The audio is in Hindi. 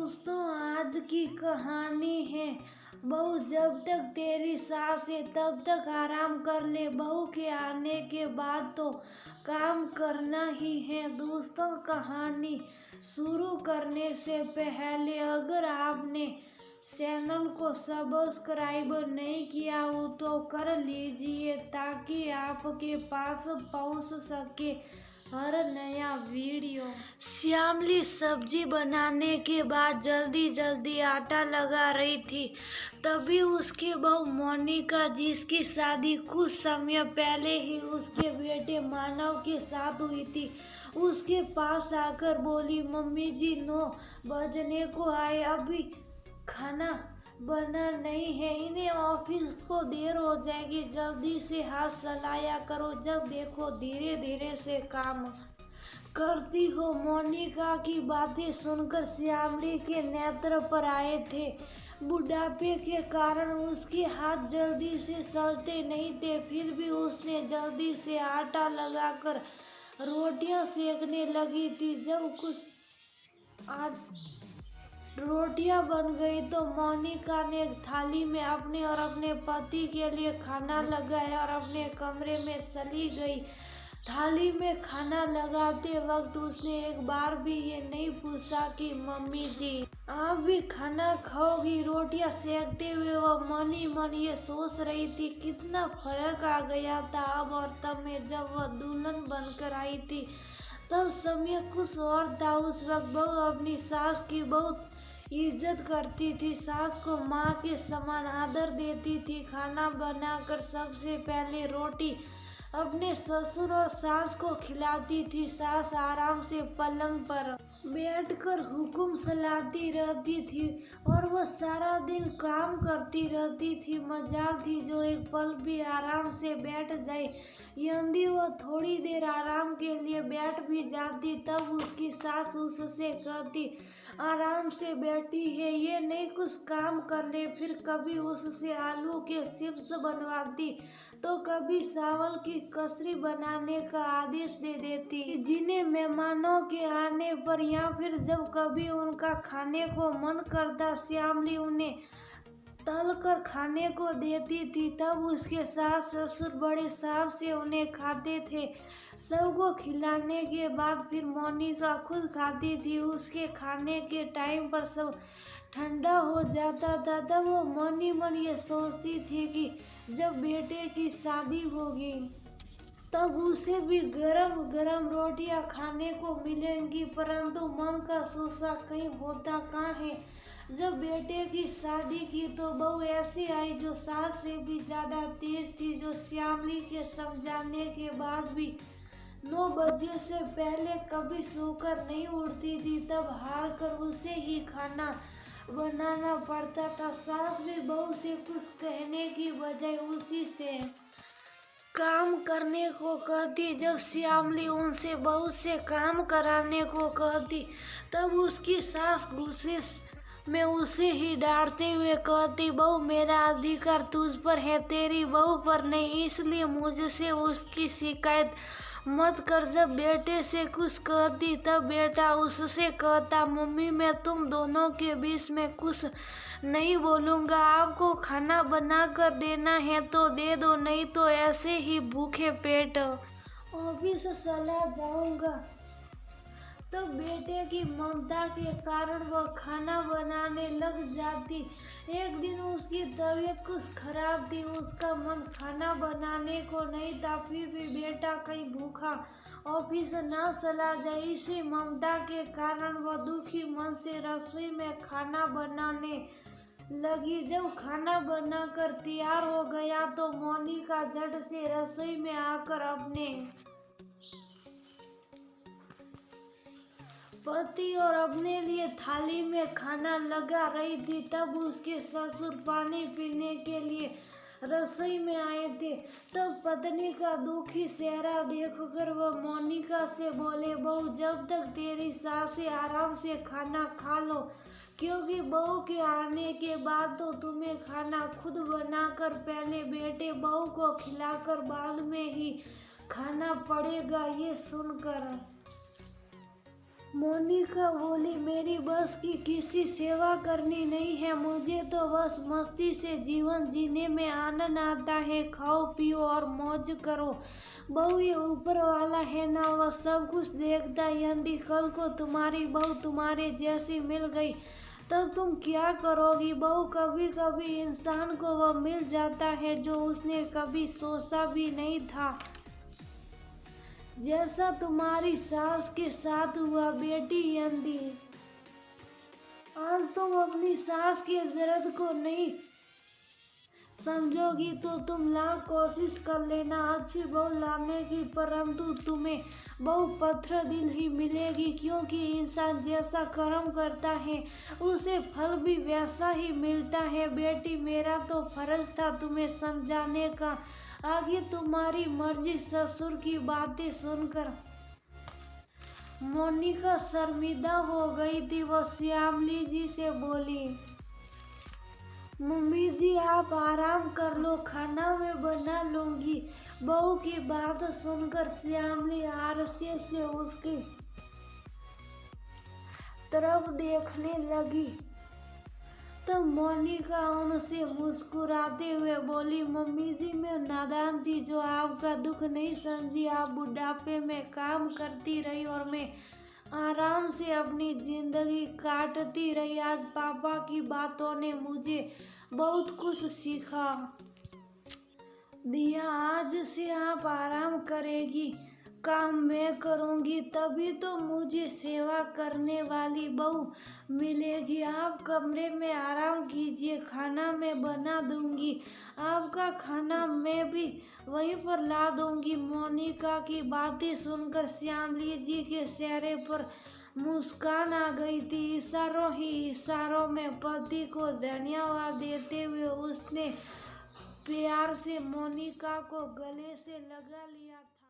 दोस्तों, आज की कहानी है बहू जब तक तेरी सांस है तब तक आराम कर ले। बहू के आने के बाद तो काम करना ही है। दोस्तों, कहानी शुरू करने से पहले अगर आपने चैनल को सब्सक्राइब नहीं किया हो तो कर लीजिए ताकि आपके पास पहुंच सके हर नया वीडियो। श्यामली सब्जी बनाने के बाद जल्दी जल्दी आटा लगा रही थी। तभी उसकी बहू मोनिका, जिसकी शादी कुछ समय पहले ही उसके बेटे मानव के साथ हुई थी, उसके पास आकर बोली, मम्मी जी 9 बजने को आए, अभी खाना बना नहीं है, इन्हें ऑफिस को देर हो जाएगी, जल्दी से हाथ चलाया करो, जब देखो धीरे धीरे से काम करती हो। मोनिका की बातें सुनकर श्यामली के नेत्र पर आए थे। बुढ़ापे के कारण उसके हाथ जल्दी से चलते नहीं थे, फिर भी उसने जल्दी से आटा लगाकर रोटियां सेकने लगी थी। जब कुछ रोटियां बन गई तो मोनिका ने थाली में अपने और अपने पति के लिए खाना लगाया और अपने कमरे में चली गई। थाली में खाना लगाते वक्त उसने एक बार भी ये नहीं पूछा कि मम्मी जी आप भी खाना खाओगी। रोटियां सेकते हुए वह मन ही मन ये सोच रही थी, कितना फर्क आ गया था अब और तब में जब वह दुल्हन बनकर आई थी। तब समय कुछ और था। उस वक्त बहू अपनी सास की बहुत इज्जत करती थी, सास को माँ के समान आदर देती थी। खाना बनाकर सबसे पहले रोटी अपने ससुर और सास को खिलाती थी। सास आराम से पलंग पर बैठकर हुक्म चलाती रहती थी और वह सारा दिन काम करती रहती थी। मजाल थी जो एक पल भी आराम से बैठ जाए। यदि वह थोड़ी देर आराम के लिए बैठ भी जाती तब उसकी सास उससे कहती, आराम से बैठी है, ये नहीं कुछ काम कर ले। फिर कभी उससे आलू के चिप्स बनवाती तो कभी चावल की कचरी बनाने का आदेश दे देती, जिन्हें मेहमानों के आने पर या फिर जब कभी उनका खाने को मन करता श्यामली उन्हें तल कर खाने को देती थी। तब उसके सास ससुर बड़े चाव से उन्हें खाते थे। सबको खिलाने के बाद फिर मोनिका खुद खाती थी। उसके खाने के टाइम पर सब ठंडा हो जाता था। तब वो मन ही मन ये सोचती थी कि जब बेटे की शादी होगी तब उसे भी गरम गरम रोटियां खाने को मिलेंगी, परंतु मन का सोचा कहीं होता कहाँ है। जब बेटे की शादी की तो बहू ऐसी आई जो सास से भी ज्यादा तेज थी, जो श्यामली के समझाने के बाद भी 9 बजे से पहले कभी सोकर नहीं उठती थी। तब हार कर उसे ही खाना बनाना पड़ता था। सास भी बहू से कुछ कहने की बजाय उसी से काम करने को कहती। जब श्यामली उनसे बहू से काम कराने को कहती तब उसकी सास गुस्से में उसे ही डांटते हुए कहती, बहू मेरा अधिकार तुझ पर है, तेरी बहू पर नहीं, इसलिए मुझसे उसकी शिकायत मत कर। जब बेटे से कुछ कहती तब बेटा उससे कहता, मम्मी मैं तुम दोनों के बीच में कुछ नहीं बोलूँगा, आपको खाना बना कर देना है तो दे दो, नहीं तो ऐसे ही भूखे पेट ऑफिस चला जाऊँगा। तब बेटे की ममता के कारण वह खाना बनाने लग जाती। एक दिन उसकी तबीयत कुछ खराब थी, उसका मन खाना बनाने को नहीं था, फिर भी बेटा कहीं भूखा ऑफिस ना चला जाए, इसी ममता के कारण वह दुखी मन से रसोई में खाना बनाने लगी। जब खाना बनाकर तैयार हो गया तो मोनिका झट से रसोई में आकर अपने पति और अपने लिए थाली में खाना लगा रही थी। तब उसके ससुर पानी पीने के लिए रसोई में आए थे। तब पत्नी का दुखी चेहरा देखकर वह मोनिका से बोले, बहू जब तक तेरी सासें आराम से खाना खा लो, क्योंकि बहू के आने के बाद तो तुम्हें खाना खुद बनाकर पहले बेटे बहू को खिलाकर बाद में ही खाना पड़ेगा। ये सुनकर मोनिका बोली, मेरी बस की किसी सेवा करनी नहीं है, मुझे तो बस मस्ती से जीवन जीने में आनंद आता है। खाओ पियो और मौज करो। बहू, ये ऊपर वाला है ना, वह सब कुछ देखता है। यदि कल को तुम्हारी बहू तुम्हारे जैसी मिल गई तब तुम क्या करोगी? बहू, कभी कभी इंसान को वह मिल जाता है जो उसने कभी सोचा भी नहीं था, जैसा तुम्हारी सास के साथ हुआ। बेटी यदि आज तुम अपनी सास के दर्द को नहीं समझोगी तो तुम लाख कोशिश कर लेना अच्छी बहू लाने की, परंतु तुम्हें बहू पत्थर दिल ही मिलेगी, क्योंकि इंसान जैसा कर्म करता है उसे फल भी वैसा ही मिलता है। बेटी, मेरा तो फर्ज था तुम्हें समझाने का, आगे तुम्हारी मर्जी। ससुर की बातें सुनकर मोनिका शर्मिंदा हो गई थी। वो श्यामली जी से बोली, मम्मी जी आप आराम कर लो, खाना मैं बना लूंगी। बहू की बात सुनकर श्यामली आलस्य से उसकी तरफ देखने लगी। तो मोनिका उनसे मुस्कुराते हुए बोली, मम्मी जी मैं नादान थी जो आपका दुख नहीं समझी। आप बुढ़ापे में काम करती रही और मैं आराम से अपनी जिंदगी काटती रही। आज पापा की बातों ने मुझे बहुत कुछ सिखा दिया। आज से आप आराम करेगी, काम मैं करूंगी, तभी तो मुझे सेवा करने वाली बहू मिलेगी। आप कमरे में आराम कीजिए, खाना मैं बना दूंगी, आपका खाना मैं भी वहीं पर ला दूंगी। मोनिका की बातें सुनकर श्यामली जी के चेहरे पर मुस्कान आ गई थी। इशारों ही इशारों में पति को धन्यवाद देते हुए उसने प्यार से मोनिका को गले से लगा लिया था।